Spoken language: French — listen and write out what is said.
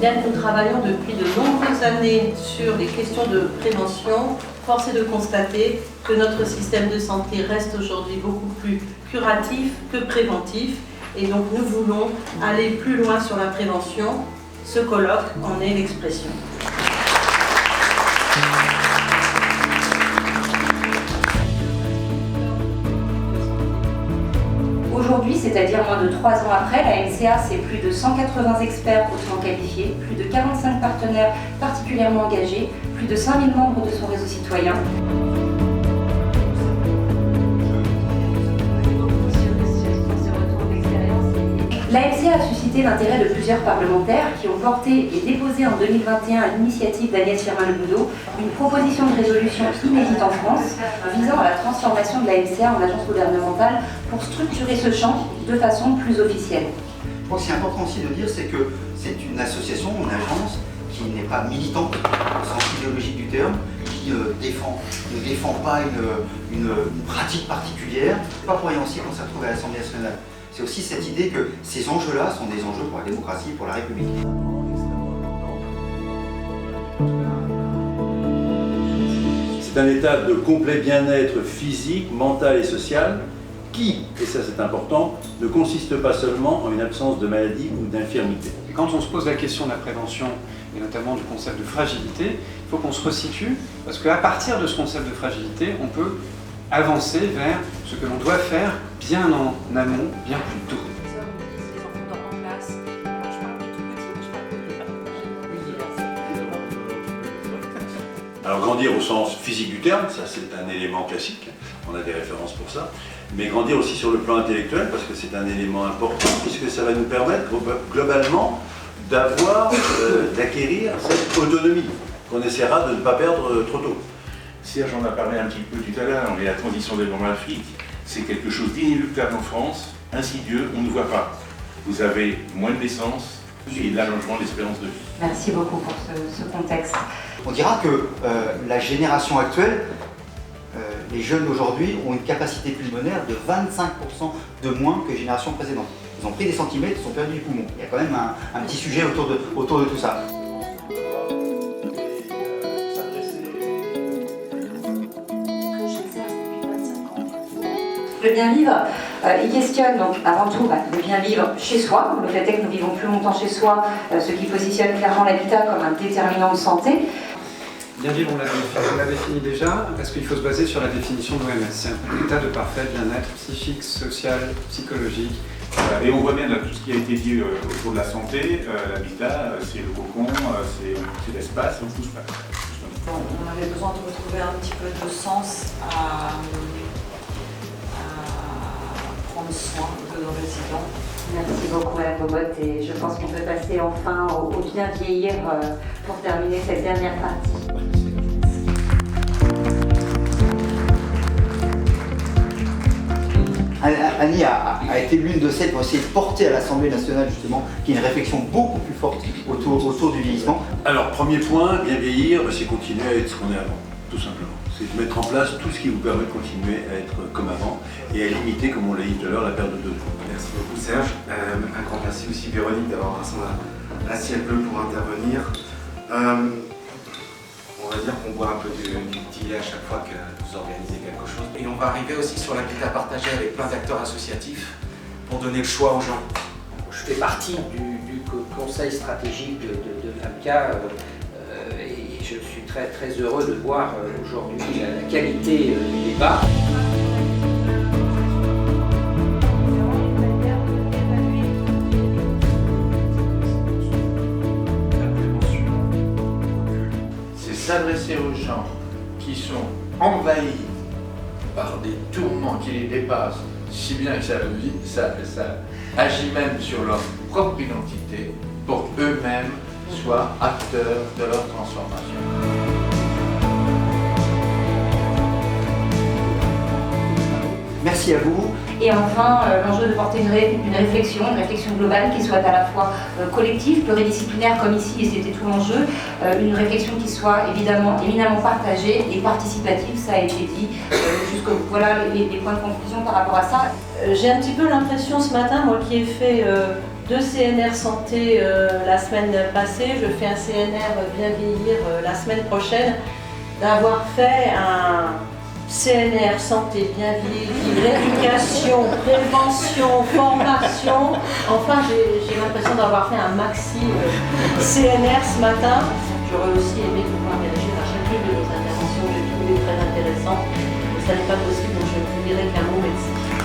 Bien que nous travaillons depuis de nombreuses années sur les questions de prévention, force est de constater que notre système de santé reste aujourd'hui beaucoup plus curatif que préventif. Et donc nous voulons aller plus loin sur la prévention. Ce colloque en est l'expression. Aujourd'hui, c'est-à-dire moins de 3 ans après, la MCA, c'est plus de 180 experts hautement qualifiés, plus de 45 partenaires particulièrement engagés, plus de 5000 membres de son réseau citoyen. La MCA a suscité l'intérêt de plusieurs parlementaires qui ont porté et déposé en 2021 à l'initiative d'Agnès Firmin-Le une proposition de résolution inédite en France visant à la transformation de la MCA en agence gouvernementale pour structurer ce champ de façon plus officielle. Je pense qu'il est important aussi de dire, c'est que c'est une association, une agence qui n'est pas militante au sens idéologique du terme, qui ne défend pas une pratique particulière. C'est pas pour rien aussi qu'on s'est retrouvé à l'Assemblée nationale. C'est aussi cette idée que ces enjeux-là sont des enjeux pour la démocratie, pour la République. C'est un état de complet bien-être physique, mental et social qui, et ça c'est important, ne consiste pas seulement en une absence de maladie ou d'infirmité. Et quand on se pose la question de la prévention, et notamment du concept de fragilité, il faut qu'on se resitue, parce qu'à partir de ce concept de fragilité, on peut avancer vers ce que l'on doit faire bien en amont, bien plus tôt. Alors grandir au sens physique du terme, ça c'est un élément classique, on a des références pour ça, mais grandir aussi sur le plan intellectuel, parce que c'est un élément important, puisque ça va nous permettre globalement d'acquérir cette autonomie qu'on essaiera de ne pas perdre trop tôt. Serge en a parlé un petit peu tout à l'heure, mais la transition démographique, c'est quelque chose d'inéluctable en France, insidieux, on ne voit pas. Vous avez moins de naissances et l'allongement de l'espérance de vie. Merci beaucoup pour ce contexte. On dira que la génération actuelle, les jeunes d'aujourd'hui, ont une capacité pulmonaire de 25% de moins que les générations précédentes. Ils ont pris des centimètres, ils ont perdu du poumon. Il y a quand même un petit sujet autour de tout ça. Le bien vivre, il questionne donc avant tout le bien vivre chez soi. Le fait est que nous vivons plus longtemps chez soi, ce qui positionne clairement l'habitat comme un déterminant de santé. Bien vivre, on l'a défini déjà, parce qu'il faut se baser sur la définition de l'OMS. C'est un état de parfait bien-être psychique, social, psychologique. Et on voit bien tout ce qui a été dit autour de la santé, l'habitat, c'est le cocon, c'est l'espace, on touche pas. On avait besoin de retrouver un petit peu de sens à prendre soin de nos résidents. Merci beaucoup Madame Bobotte et je pense qu'on peut passer enfin au bien vieillir pour terminer cette dernière partie. Annie a été l'une de celles pour essayer de porter à l'Assemblée nationale justement qu'il y ait une réflexion beaucoup plus forte autour du vieillissement. Alors premier point, bien vieillir, c'est continuer à être ce qu'on est avant, tout simplement. C'est de mettre en place tout ce qui vous permet de continuer à être comme avant et à limiter, comme on l'a dit tout à l'heure, la perte de deux. Merci beaucoup Serge. Un grand merci aussi Véronique d'avoir rassemblé la ciel bleu pour intervenir. On va dire qu'on boit un peu du petit lait à chaque fois que vous organisez quelque chose. Et on va arriver aussi sur l'habitat partagé avec plein d'acteurs associatifs pour donner le choix aux gens. Je fais partie du conseil stratégique de FAMCA et je suis très heureux de voir aujourd'hui la qualité du débat. s'adresser aux gens qui sont envahis par des tourments qui les dépassent, si bien que ça agit même sur leur propre identité, pour qu'eux-mêmes soient acteurs de leur transformation. Merci à vous. Et enfin, l'enjeu de porter une réflexion globale qui soit à la fois collective, pluridisciplinaire comme ici, et c'était tout l'enjeu, une réflexion qui soit évidemment éminemment partagée et participative, ça a été dit. Voilà les points de conclusion par rapport à ça. J'ai un petit peu l'impression ce matin, moi qui ai fait 2 CNR santé la semaine passée, je fais un CNR bien vieillir la semaine prochaine, d'avoir fait un CNR santé bien vieillir, éducation, prévention, formation. Enfin, j'ai l'impression d'avoir fait un maxi CNR ce matin. J'aurais aussi aimé pouvoir réagir à chacune de nos interventions que j'ai trouvées très intéressantes. Mais ça n'est pas possible, donc je ne vous dirai qu'un mot, merci.